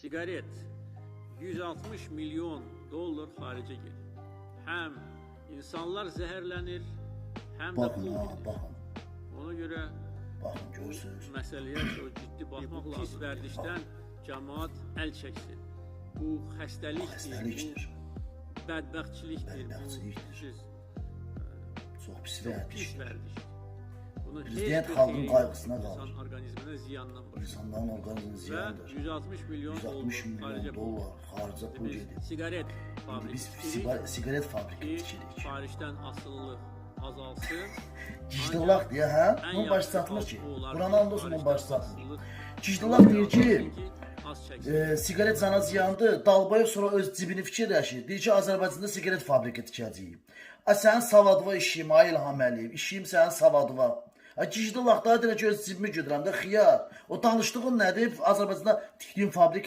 sigaret 160 milyon dolar xaricə gedir. Həm insanlar zəhərlənir, həm də Baxın pul ha, gedir. baxın. Ona görə Baxın görürsünüz. məsələyə çox ciddi baxmaq lazım. Pis vərdişdən cəmaət əl çəksin. Bu xəstəlikdir, Xəstəlikdir. bu bədbəxtçilikdir, Bədbəxtçilikdir. bu siz Çox pis pis vərdişdir. vərdişdir. Bunun Prezident heç bir xalqın xeyri qayğısına yoxdur. qalır. İnsan orqanizminə ziyandan başlayır. İnsanların orqanizmi Və ziyandır. 160 milyon 160 milyon dolar xaricə pul Biz gedir. sigaret Biz fabrikası sigaret fabrikası ki, tikirik. xaricdən asılılıq azalsın. Gicdilaq deyə hə? Ən Bunun başı yaxşı satmır ki. halkı olar Quran ki, and olsun bunun başı xaricdən satmır. asılılıq Gicdilaq deyir ki, az çəksin. sigaret cana ziyandır. Dalbayev sonra öz cibini fikirləşir. Deyir ki, Azərbaycanda sigaret fabrikası tikəcəyik. Sənin savadıva işiyim, ay İlham Əliyev. İşiyim sənin savadıva. Gicdilaq da deyir ki, öz cibimi götürəm də xiyar. O danışdığın nədir? Azərbaycanda tikdiyim fabrik